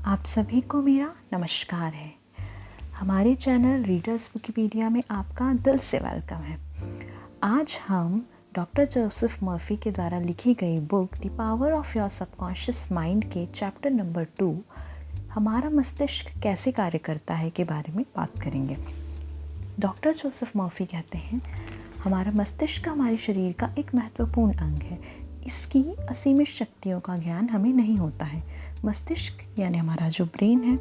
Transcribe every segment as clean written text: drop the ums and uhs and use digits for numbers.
आप सभी को मेरा नमस्कार है। हमारे चैनल रीडर्स विकिपीडिया में आपका दिल से वेलकम है। आज हम डॉक्टर जोसेफ मर्फी के द्वारा लिखी गई book the power of your subconscious mind के चैप्टर नंबर 2 हमारा मस्तिष्क कैसे कार्य करता है के बारे में बात करेंगे। डॉक्टर जोसेफ मर्फी कहते हैं, हमारा मस्तिष्क हमारे शरीर का एक महत्वपूर्ण अंग है। इसकी असीमित शक्तियों का ज्ञान हमें नहीं होता है। मस्तिष्क यानी हमारा जो ब्रेन है,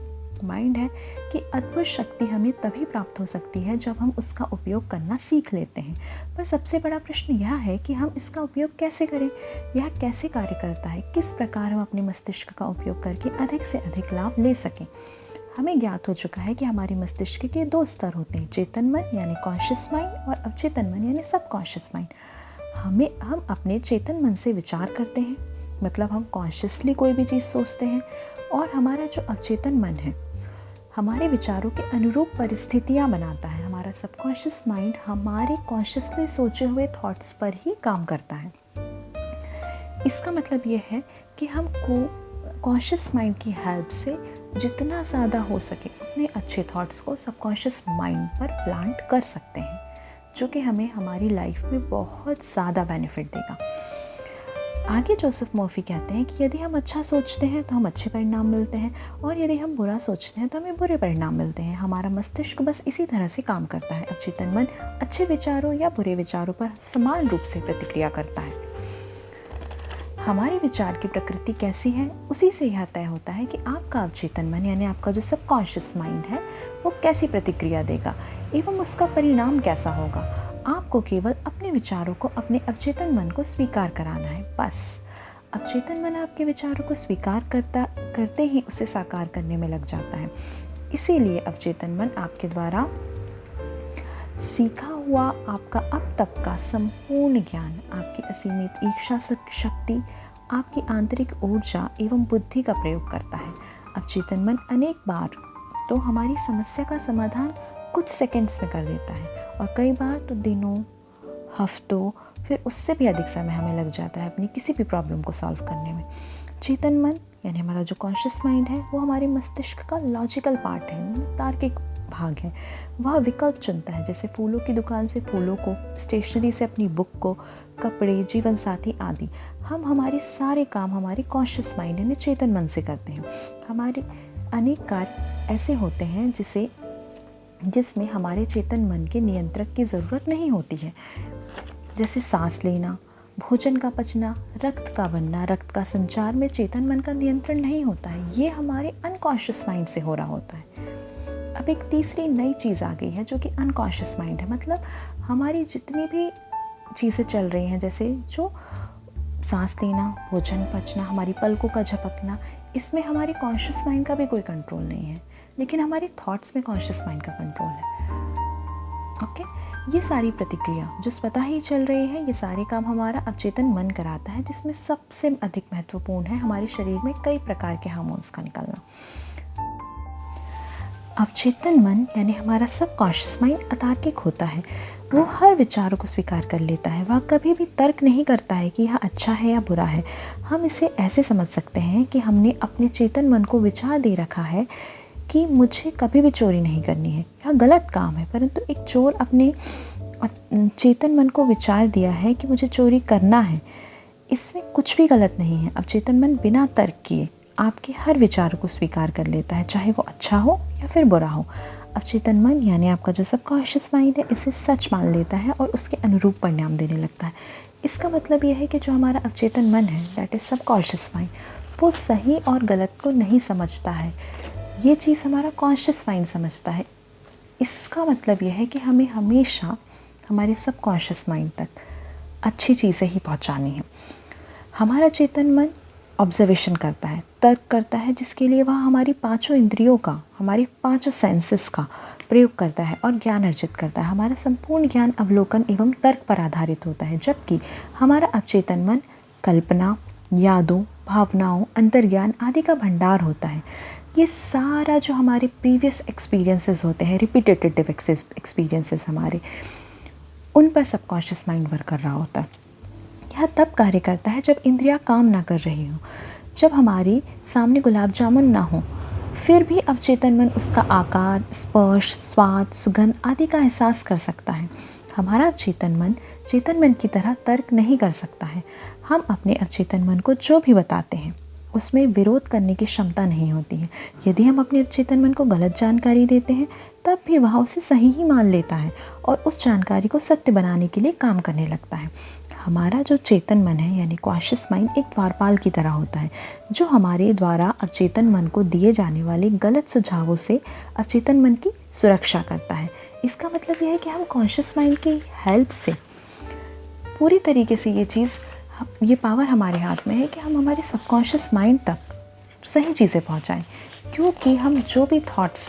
माइंड है, कि अद्भुत शक्ति हमें तभी प्राप्त हो सकती है जब हम उसका उपयोग करना सीख लेते हैं। पर सबसे बड़ा प्रश्न यह है कि हम इसका उपयोग कैसे करें, यह कैसे कार्य करता है, किस प्रकार हम अपने मस्तिष्क का उपयोग करके अधिक से अधिक लाभ ले सकें। हमें ज्ञात हो चुका है कि हमारे मस्तिष्क के 2 स्तर होते हैं, चेतन मन यानी कॉन्शियस माइंड और अवचेतन मन यानी सबकॉन्शियस माइंड। हम अपने चेतन मन से विचार करते हैं, मतलब हम कॉन्शियसली कोई भी चीज़ सोचते हैं, और हमारा जो अवचेतन मन है हमारे विचारों के अनुरूप परिस्थितियाँ बनाता है। हमारा सबकॉन्शियस माइंड हमारे कॉन्शियसली सोचे हुए थॉट्स पर ही काम करता है। इसका मतलब ये है कि हम कॉन्शियस माइंड की हेल्प से जितना ज़्यादा हो सके उतने अच्छे थॉट्स को सबकॉन्शियस माइंड पर प्लांट कर सकते हैं, जो कि हमें हमारी लाइफ में बहुत ज़्यादा बेनिफिट देगा। आगे जोसेफ मर्फी कहते हैं कि यदि हम अच्छा सोचते हैं तो हम अच्छे परिणाम मिलते हैं, और यदि हम बुरा सोचते हैं तो हमें बुरे परिणाम मिलते हैं। हमारा मस्तिष्क बस इसी तरह से काम करता है। अवचेतन मन अच्छे विचारों या बुरे विचारों पर समान रूप से प्रतिक्रिया करता है। हमारे विचार की प्रकृति कैसी है, उसी से यह तय होता है कि आपका अवचेतन मन यानी आपका जो सबकॉन्शियस माइंड है वो कैसी प्रतिक्रिया देगा एवं उसका परिणाम कैसा होगा। आपको केवल अपने विचारों को अपने अवचेतन मन को स्वीकार कराना है, बस। अवचेतन मन आपके विचारों को स्वीकार करते ही उसे साकार करने में लग जाता है। इसीलिए अवचेतन मन आपके द्वारा सीखा हुआ आपका अब तक का संपूर्ण ज्ञान, आपकी असीमित इच्छा शक्ति, आपकी आंतरिक ऊर्जा एवं बुद्धि का प्रयोग करता है। अवचेतन मन अनेक बार तो हमारी समस्या का समाधान कुछ सेकंड्स में कर देता है, और कई बार तो दिनों, हफ्तों, फिर उससे भी अधिक समय हमें लग जाता है अपनी किसी भी प्रॉब्लम को सॉल्व करने में। चेतन मन यानी हमारा जो कॉन्शियस माइंड है वो हमारे मस्तिष्क का लॉजिकल पार्ट है, तार्किक भाग है। वह विकल्प चुनता है, जैसे फूलों की दुकान से फूलों को, स्टेशनरी से अपनी बुक को, कपड़े, जीवन साथी आदि। हम हमारे सारे काम हमारे कॉन्शियस माइंड यानी चेतन मन से करते हैं। हमारे अनेक कार्य ऐसे होते हैं जिसमें हमारे चेतन मन के नियंत्रक की ज़रूरत नहीं होती है, जैसे सांस लेना, भोजन का पचना, रक्त का बनना। रक्त का संचार में चेतन मन का नियंत्रण नहीं होता है, ये हमारे अनकॉन्शियस माइंड से हो रहा होता है। अब एक तीसरी नई चीज़ आ गई है जो कि अनकॉन्शियस माइंड है, मतलब हमारी जितनी भी चीज़ें चल रही हैं, जैसे जो सांस लेना, भोजन पचना, हमारी पलकों का झपकना, इसमें हमारे कॉन्शियस माइंड का भी कोई कंट्रोल नहीं है, लेकिन हमारे थॉट्स में कॉन्शियस माइंड का कंट्रोल है। ओके, ये सारी प्रतिक्रिया जो स्वतः ही चल रही है, ये सारे काम हमारा अवचेतन मन कराता है, जिसमें सबसे अधिक महत्वपूर्ण है हमारे शरीर में कई प्रकार के हार्मोन्स का निकलना। अवचेतन मन यानी हमारा सबकॉन्शियस माइंड अतार्किक होता है। वो हर विचारों को स्वीकार कर लेता है। वह कभी भी तर्क नहीं करता है कि यह अच्छा है या बुरा है। हम इसे ऐसे समझ सकते हैं कि हमने अपने चेतन मन को विचार दे रखा है कि मुझे कभी भी चोरी नहीं करनी है, यह गलत काम है, परंतु एक चोर अपने चेतन मन को विचार दिया है कि मुझे चोरी करना है। इसमें कुछ भी गलत नहीं है। अवचेतन मन बिना तर्क किए आपके हर विचार को स्वीकार कर लेता है, चाहे वो अच्छा हो या फिर बुरा हो। अवचेतन मन यानी आपका जो सबकॉन्शियस माइंड है इसे सच मान लेता है और उसके अनुरूप परिणाम देने लगता है। इसका मतलब यह है कि जो हमारा अवचेतन मन है, दैट इज़ सबकॉन्शियस माइंड, वो सही और गलत को नहीं समझता है। ये चीज़ हमारा कॉन्शियस माइंड समझता है। इसका मतलब यह है कि हमें हमेशा हमारे सबकॉन्शियस माइंड तक अच्छी चीज़ें ही पहुंचानी है। हमारा चेतन मन ऑब्जर्वेशन करता है, तर्क करता है, जिसके लिए वह हमारी 5 इंद्रियों का, हमारी 5 सेंसेस का प्रयोग करता है और ज्ञान अर्जित करता है। हमारा संपूर्ण ज्ञान अवलोकन एवं तर्क पर आधारित होता है, जबकि हमारा अवचेतन मन कल्पना, यादों, भावनाओं, अंतर्ज्ञान आदि का भंडार होता है। ये सारा जो हमारे प्रीवियस एक्सपीरियंसेस होते हैं, रिपीटेटिव एक्सपीरियंसेस हमारे, उन पर सबकॉन्शियस माइंड वर्क कर रहा होता है। यह तब कार्य करता है जब इंद्रियां काम ना कर रही हो, जब हमारी सामने गुलाब जामुन ना हो, फिर भी अवचेतन मन उसका आकार, स्पर्श, स्वाद, सुगंध आदि का एहसास कर सकता है। हमारा चेतन मन की तरह तर्क नहीं कर सकता है। हम अपने अवचेतन मन को जो भी बताते हैं उसमें विरोध करने की क्षमता नहीं होती है। यदि हम अपने अवचेतन मन को गलत जानकारी देते हैं तब भी वह उसे सही ही मान लेता है और उस जानकारी को सत्य बनाने के लिए काम करने लगता है। हमारा जो चेतन मन है यानी कॉन्शियस माइंड एक द्वारपाल की तरह होता है जो हमारे द्वारा अवचेतन मन को दिए जाने वाले गलत सुझावों से अवचेतन मन की सुरक्षा करता है। इसका मतलब यह है कि हम कॉन्शियस माइंड की हेल्प से पूरी तरीके से ये पावर हमारे हाथ में है कि हम हमारे सबकॉन्शियस माइंड तक सही चीज़ें पहुंचाएं, क्योंकि हम जो भी थॉट्स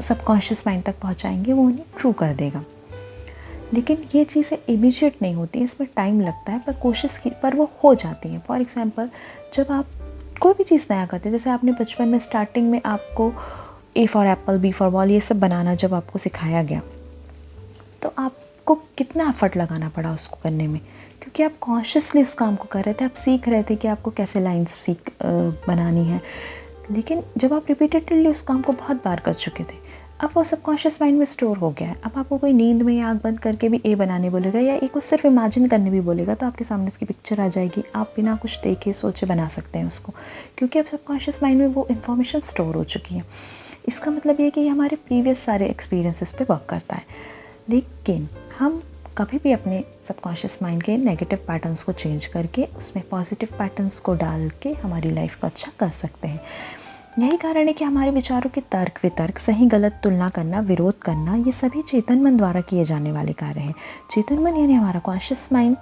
सबकॉन्शियस माइंड तक पहुंचाएंगे वो उन्हें ट्रू कर देगा। लेकिन ये चीज़ें इमीडिएट नहीं होती, इसमें टाइम लगता है, पर कोशिश की पर वो हो जाती हैं। फॉर एग्जांपल, जब आप कोई भी चीज़ नया करते हैं, जैसे आपने बचपन में स्टार्टिंग में आपको A for apple, B for ball ये सब बनाना जब आपको सिखाया गया तो आपको कितना एफर्ट लगाना पड़ा उसको करने में, क्योंकि आप कॉन्शियसली उस काम को कर रहे थे, आप सीख रहे थे कि आपको कैसे लाइन्स बनानी है। लेकिन जब आप रिपीटेडली उस काम को बहुत बार कर चुके थे, अब वो सबकॉन्शियस माइंड में स्टोर हो गया है। अब आपको कोई नींद में आँख बंद करके भी ए बनाने बोलेगा या ए को सिर्फ इमेजिन करने भी बोलेगा तो आपके सामने उसकी पिक्चर आ जाएगी, आप बिना कुछ देखे सोचे बना सकते हैं उसको, क्योंकि अब सबकॉन्शियस माइंड में वो इन्फॉर्मेशन स्टोर हो चुकी है। इसका मतलब ये है कि हमारे प्रीवियस सारे एक्सपीरियंसेस पे वर्क करता है। लेकिन हम कभी भी अपने सबकॉन्शियस माइंड के नेगेटिव पैटर्न्स को चेंज करके उसमें पॉजिटिव पैटर्न्स को डाल के हमारी लाइफ को अच्छा कर सकते हैं। यही कारण है कि हमारे विचारों के तर्क वितर्क, सही गलत तुलना करना, विरोध करना, ये सभी चेतन मन द्वारा किए जाने वाले कार्य हैं। चेतन मन यानी हमारा कॉन्शियस माइंड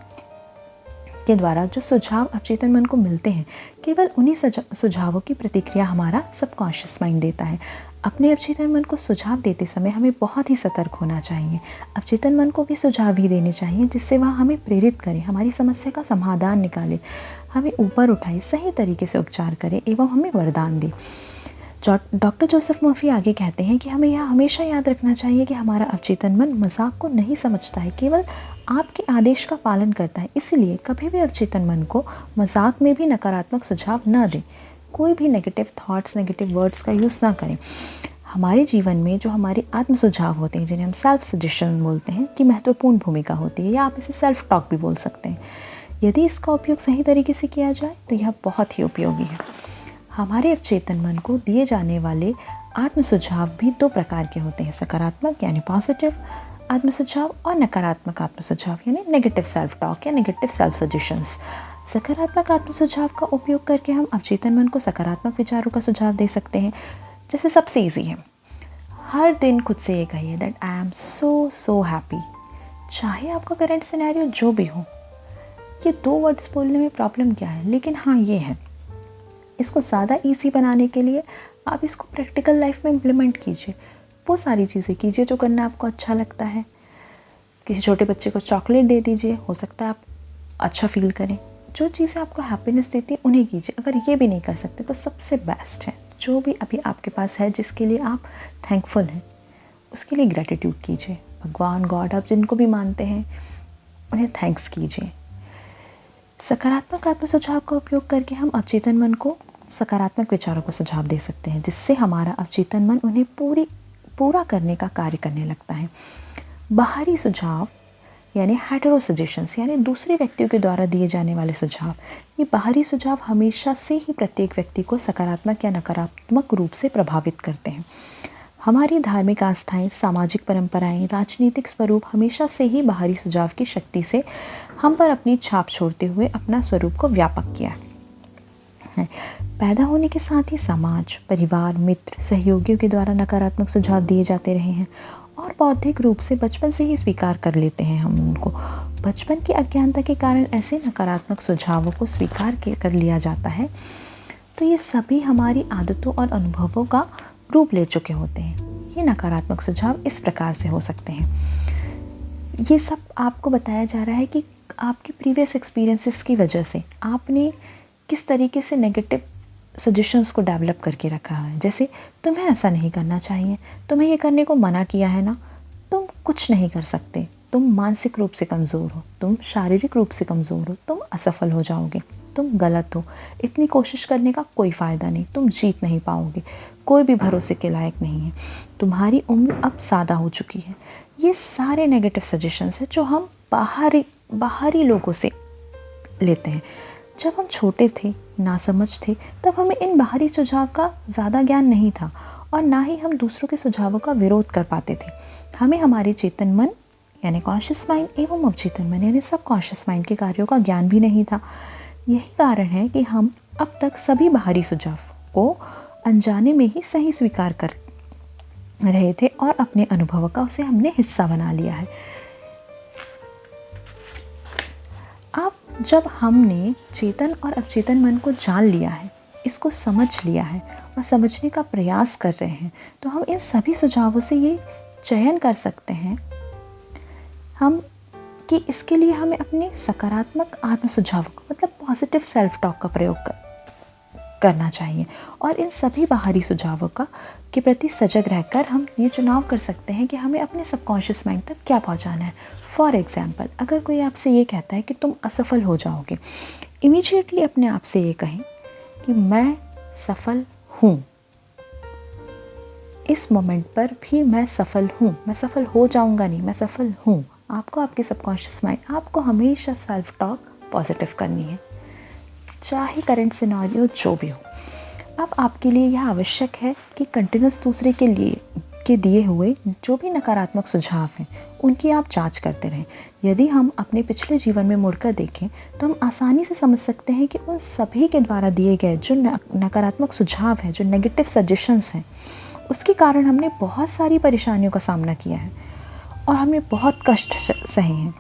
के द्वारा जो सुझाव अवचेतन मन को मिलते हैं, केवल उन्हीं सुझावों की प्रतिक्रिया हमारा सबकॉन्शियस माइंड देता है। अपने अवचेतन मन को सुझाव देते समय हमें बहुत ही सतर्क होना चाहिए। अवचेतन मन को भी सुझाव ही देने चाहिए जिससे वह हमें प्रेरित करे, हमारी समस्या का समाधान निकाले, हमें ऊपर उठाए, सही तरीके से उपचार करे एवं हमें वरदान दे। डॉक्टर जोसेफ मर्फी आगे कहते हैं कि हमें यह हमेशा याद रखना चाहिए कि हमारा अवचेतन मन मजाक को नहीं समझता है, केवल आपके आदेश का पालन करता है। इसलिए कभी भी अवचेतन मन को मजाक में भी नकारात्मक सुझाव न दें, कोई भी नेगेटिव थॉट्स, नेगेटिव वर्ड्स का यूज़ ना करें। हमारे जीवन में जो हमारे आत्म सुझाव होते हैं, जिन्हें हम सेल्फ सजेशन बोलते हैं, की महत्वपूर्ण भूमिका होती है, या आप इसे सेल्फ टॉक भी बोल सकते हैं। यदि इसका उपयोग सही तरीके से किया जाए तो यह बहुत ही उपयोगी है। हमारे अवचेतन मन को दिए जाने वाले आत्म सुझाव भी दो प्रकार के होते हैं, सकारात्मक यानी पॉजिटिव आत्म सुझाव और नकारात्मक आत्म सुझाव यानी नेगेटिव सेल्फ टॉक या नेगेटिव सेल्फ सजेशंस। सकारात्मक आत्म सुझाव का उपयोग करके हम अवचेतन मन को सकारात्मक विचारों का सुझाव दे सकते हैं। जैसे सबसे ईजी है, हर दिन खुद से ये कहिए that I am so happy. चाहे आपका करंट सिनेरियो जो भी हो, ये 2 वर्ड्स बोलने में प्रॉब्लम क्या है, लेकिन हाँ ये है, इसको ज़्यादा ईजी बनाने के लिए आप इसको प्रैक्टिकल लाइफ में इम्प्लीमेंट कीजिए। वो सारी चीज़ें कीजिए जो करना आपको अच्छा लगता है। किसी छोटे बच्चे को चॉकलेट दे दीजिए, हो सकता है आप अच्छा फील करें। जो चीज़ें आपको हैप्पीनेस देती है उन्हें कीजिए। अगर ये भी नहीं कर सकते तो सबसे बेस्ट है, जो भी अभी आपके पास है, जिसके लिए आप थैंकफुल हैं, उसके लिए ग्रैटिट्यूड कीजिए। भगवान, गॉड, आप जिनको भी मानते हैं उन्हें थैंक्स कीजिए। सकारात्मक आत्म सुझाव का उपयोग करके हम अवचेतन मन को सकारात्मक विचारों को सुझाव दे सकते हैं, जिससे हमारा अवचेतन मन उन्हें पूरा करने का कार्य करने लगता है। बाहरी सुझाव यानी हेटेरो सजेशंस यानी दूसरे व्यक्तियों के द्वारा दिए जाने वाले सुझाव, ये बाहरी सुझाव हमेशा से ही प्रत्येक व्यक्ति को सकारात्मक या नकारात्मक रूप से प्रभावित करते हैं। हमारी धार्मिक आस्थाएं, सामाजिक परंपराएं, राजनीतिक स्वरूप हमेशा से ही बाहरी सुझाव की शक्ति से हम पर अपनी छाप छोड़ते हुए अपना स्वरूप को व्यापक किया है। पैदा होने के साथ ही समाज, परिवार, मित्र, सहयोगियों के द्वारा नकारात्मक सुझाव दिए जाते रहे हैं और बौद्धिक रूप से बचपन से ही स्वीकार कर लेते हैं हम उनको। बचपन की अज्ञानता के कारण ऐसे नकारात्मक सुझावों को स्वीकार कर लिया जाता है, तो ये सभी हमारी आदतों और अनुभवों का रूप ले चुके होते हैं। ये नकारात्मक सुझाव इस प्रकार से हो सकते हैं। ये सब आपको बताया जा रहा है कि आपके प्रीवियस एक्सपीरियंसेस की वजह से आपने किस तरीके से नेगेटिव सजेशंस को डेवलप करके रखा है। जैसे तुम्हें ऐसा नहीं करना चाहिए, तुम्हें ये करने को मना किया है ना, तुम कुछ नहीं कर सकते, तुम मानसिक रूप से कमज़ोर हो, तुम शारीरिक रूप से कमज़ोर हो, तुम असफल हो जाओगे, तुम गलत हो, इतनी कोशिश करने का कोई फ़ायदा नहीं, तुम जीत नहीं पाओगे, कोई भी भरोसे के लायक नहीं है, तुम्हारी उम्र अब सादा हो चुकी है। ये सारे नेगेटिव सजेशंस हैं जो हम बाहरी लोगों से लेते हैं। जब हम छोटे थे, नासमझ थे, तब हमें इन बाहरी सुझाव का ज़्यादा ज्ञान नहीं था और ना ही हम दूसरों के सुझावों का विरोध कर पाते थे। हमें हमारे चेतन मन यानी कॉन्शियस माइंड एवं अवचेतन मन यानी सब कॉन्शियस माइंड के कार्यों का ज्ञान भी नहीं था। यही कारण है कि हम अब तक सभी बाहरी सुझाव को अनजाने में ही सही स्वीकार कर रहे थे और अपने अनुभव का उसे हमने हिस्सा बना लिया है। अब जब हमने चेतन और अवचेतन मन को जान लिया है, इसको समझ लिया है और समझने का प्रयास कर रहे हैं, तो हम इन सभी सुझावों से ये चयन कर सकते हैं हम कि इसके लिए हमें अपने सकारात्मक आत्म सुझावों का मतलब पॉजिटिव सेल्फ टॉक का प्रयोग करना चाहिए और इन सभी बाहरी सुझावों का के प्रति सजग रहकर हम ये चुनाव कर सकते हैं कि हमें अपने सबकॉन्शियस माइंड तक क्या पहुंचाना है। फॉर एग्जांपल, अगर कोई आपसे ये कहता है कि तुम असफल हो जाओगे, इमीडिएटली अपने आप से ये कहें कि मैं सफल हूँ, इस मोमेंट पर भी मैं सफल हूँ, मैं सफल हो जाऊँगा नहीं, मैं सफल हूँ। आपको आपके सबकॉन्शियस माइंड आपको हमेशा सेल्फ टॉक पॉजिटिव करनी है, चाहे करंट सिनेरियो जो भी हो। अब आपके लिए यह आवश्यक है कि कंटिन्यूस दूसरे के दिए हुए जो भी नकारात्मक सुझाव हैं उनकी आप जांच करते रहें। यदि हम अपने पिछले जीवन में मुड़कर देखें तो हम आसानी से समझ सकते हैं कि उन सभी के द्वारा दिए गए जो नकारात्मक सुझाव हैं, जो नेगेटिव सजेशंस हैं, उसके कारण हमने बहुत सारी परेशानियों का सामना किया है और हमने बहुत कष्ट सहे हैं।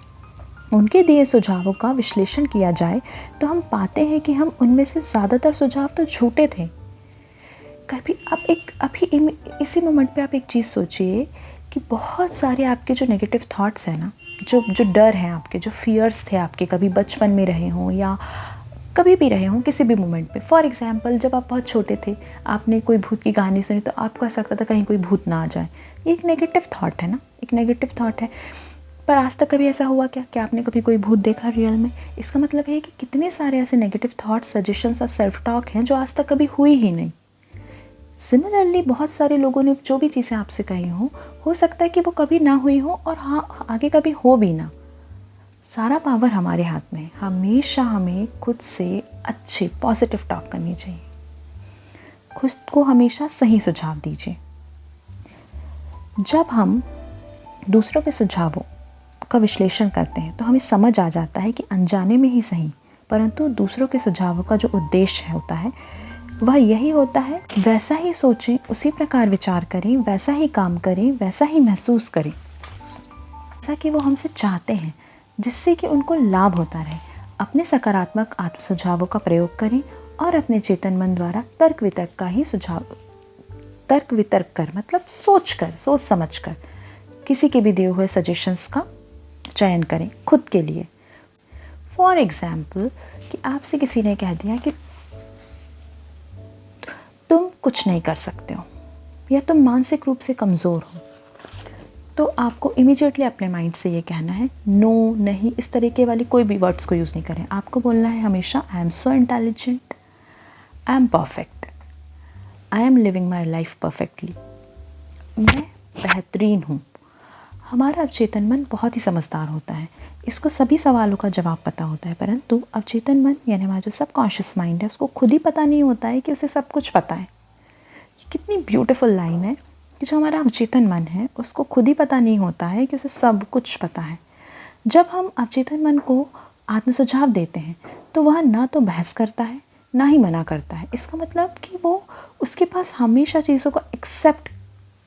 उनके दिए सुझावों का विश्लेषण किया जाए तो हम पाते हैं कि हम उनमें से ज़्यादातर सुझाव तो झूठे थे। कभी अभी इसी मोमेंट पे आप एक चीज़ सोचिए कि बहुत सारे आपके जो नेगेटिव थॉट्स हैं ना, जो डर हैं आपके, जो फियर्स थे आपके, कभी बचपन में रहे हों या कभी भी रहे हों किसी भी मोमेंट पे। फॉर एग्जांपल, जब आप बहुत छोटे थे, आपने कोई भूत की कहानी सुनी तो आपको ऐसा लगता था कहीं कोई भूत ना आ जाए। ये एक नेगेटिव थॉट है ना, एक नेगेटिव थॉट है। पर आज तक कभी ऐसा हुआ क्या आपने कभी कोई भूत देखा रियल में? इसका मतलब है कि कितने सारे ऐसे नेगेटिव थॉट्स, सजेशंस और सेल्फ टॉक हैं जो आज तक कभी हुई ही नहीं। सिमिलरली बहुत सारे लोगों ने जो भी चीज़ें आपसे कही हो सकता है कि वो कभी ना हुई हो और हाँ आगे कभी हो भी ना। सारा पावर हमारे हाथ में है। हमेशा हमें खुद से अच्छे पॉजिटिव टॉक करनी चाहिए, खुद को हमेशा सही सुझाव दीजिए। जब हम दूसरों के सुझावों का विश्लेषण करते हैं तो हमें समझ आ जाता है कि अनजाने में ही सही, परंतु दूसरों के सुझावों का जो उद्देश्य होता है वह यही होता है वैसा ही सोचें, उसी प्रकार विचार करें, वैसा ही काम करें, वैसा ही महसूस करें जैसा कि वो हमसे चाहते हैं, जिससे कि उनको लाभ होता रहे। अपने सकारात्मक आत्म सुझावों का प्रयोग करें और अपने चेतन मन द्वारा तर्क वितर्क कर मतलब सोच समझ कर किसी के भी दिए हुए सजेशंस का चयन करें खुद के लिए। फॉर एग्जाम्पल, कि आपसे किसी ने कह दिया कि तुम कुछ नहीं कर सकते हो या तुम मानसिक रूप से कमज़ोर हो, तो आपको इमीडिएटली अपने माइंड से ये कहना है नो, नहीं, इस तरीके वाली कोई भी वर्ड्स को यूज़ नहीं करें। आपको बोलना है हमेशा I am so intelligent, I am perfect, I am living my life perfectly, मैं बेहतरीन हूँ। हमारा अवचेतन मन बहुत ही समझदार होता है, इसको सभी सवालों का जवाब पता होता है, परंतु अवचेतन मन यानी हमारा जो सबकॉन्शियस माइंड है उसको खुद ही पता नहीं होता है कि उसे सब कुछ पता है। कितनी ब्यूटीफुल लाइन है कि जो हमारा अवचेतन मन है उसको खुद ही पता नहीं होता है कि उसे सब कुछ पता है। जब हम अवचेतन मन को आत्म सुझाव देते हैं तो वह ना तो बहस करता है ना ही मना करता है। इसका मतलब कि वो उसके पास हमेशा चीज़ों को एक्सेप्ट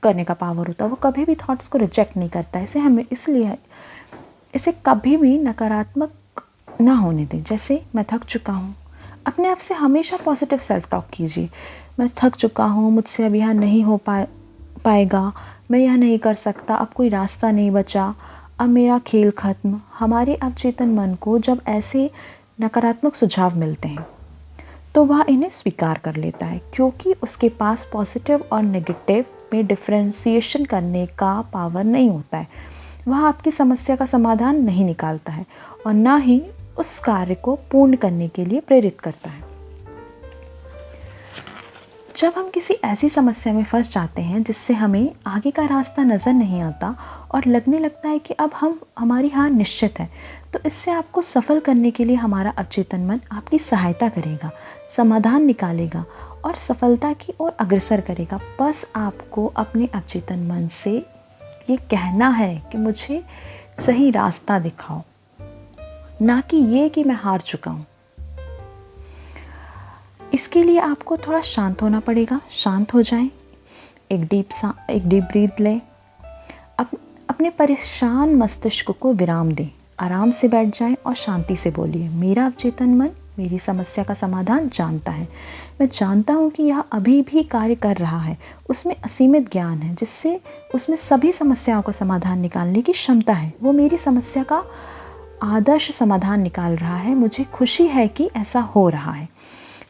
करने का पावर होता है, वो कभी भी थॉट्स को रिजेक्ट नहीं करता है। इसलिए इसे कभी भी नकारात्मक ना होने दें। जैसे मैं थक चुका हूँ, अपने आप से हमेशा पॉजिटिव सेल्फ टॉक कीजिए। मैं थक चुका हूँ, मुझसे अब यह नहीं हो पाएगा, मैं यह नहीं कर सकता, अब कोई रास्ता नहीं बचा, अब मेरा खेल ख़त्म। हमारे अवचेतन मन को जब ऐसे नकारात्मक सुझाव मिलते हैं तो वह इन्हें स्वीकार कर लेता है, क्योंकि उसके पास पॉजिटिव और नेगेटिव में डिफ्रेंशिएशन करने का पावर नहीं होता है। वह आपकी समस्या का समाधान नहीं निकालता है और ना ही उस कार्य को पूर्ण करने के लिए प्रेरित करता है। जब हम किसी ऐसी समस्या में फंस जाते हैं जिससे हमें आगे का रास्ता नज़र नहीं आता और लगने लगता है कि अब हमारी हार निश्चित है, तो इससे आपको सफल करने के लिए हमारा अवचेतन मन आपकी सहायता करेगा, समाधान निकालेगा और सफलता की ओर अग्रसर करेगा। बस आपको अपने अवचेतन मन से ये कहना है कि मुझे सही रास्ता दिखाओ, ना कि ये कि मैं हार चुका हूँ। इसके लिए आपको थोड़ा शांत होना पड़ेगा। शांत हो जाएं, एक डीप ब्रीथ लें, अपने परेशान मस्तिष्क को विराम दें, आराम से बैठ जाएं और शांति से बोलिए, मेरा अवचेतन मन मेरी समस्या का समाधान जानता है। मैं जानता हूँ कि यह अभी भी कार्य कर रहा है, उसमें असीमित ज्ञान है, जिससे उसमें सभी समस्याओं का समाधान निकालने की क्षमता है। वो मेरी समस्या का आदर्श समाधान निकाल रहा है। मुझे खुशी है कि ऐसा हो रहा है।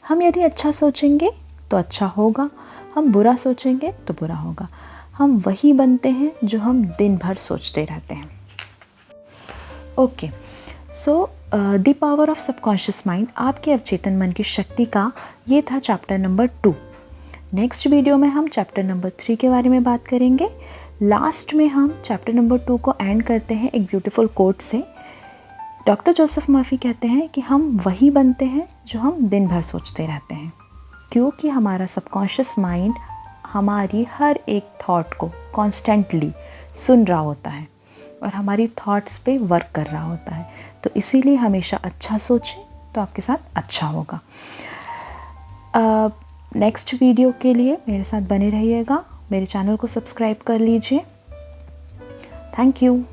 हम यदि अच्छा सोचेंगे तो अच्छा होगा, हम बुरा सोचेंगे तो बुरा होगा। हम वही बनते हैं जो हम दिन भर सोचते रहते हैं। Okay, so the power of subconscious mind, आपके अवचेतन मन की शक्ति का ये था चैप्टर नंबर 2। नेक्स्ट वीडियो में हम चैप्टर नंबर 3 के बारे में बात करेंगे। लास्ट में हम चैप्टर नंबर 2 को एंड करते हैं एक ब्यूटीफुल कोट से। डॉक्टर जोसेफ मर्फी कहते हैं कि हम वही बनते हैं जो हम दिन भर सोचते रहते हैं, क्योंकि हमारा सबकॉन्शियस माइंड हमारी हर एक थॉट को कॉन्स्टेंटली सुन रहा होता है और हमारी थॉट्स पे वर्क कर रहा होता है। तो इसीलिए हमेशा अच्छा सोचें तो आपके साथ अच्छा होगा। नेक्स्ट वीडियो के लिए मेरे साथ बने रहिएगा, मेरे चैनल को सब्सक्राइब कर लीजिए। Thank you.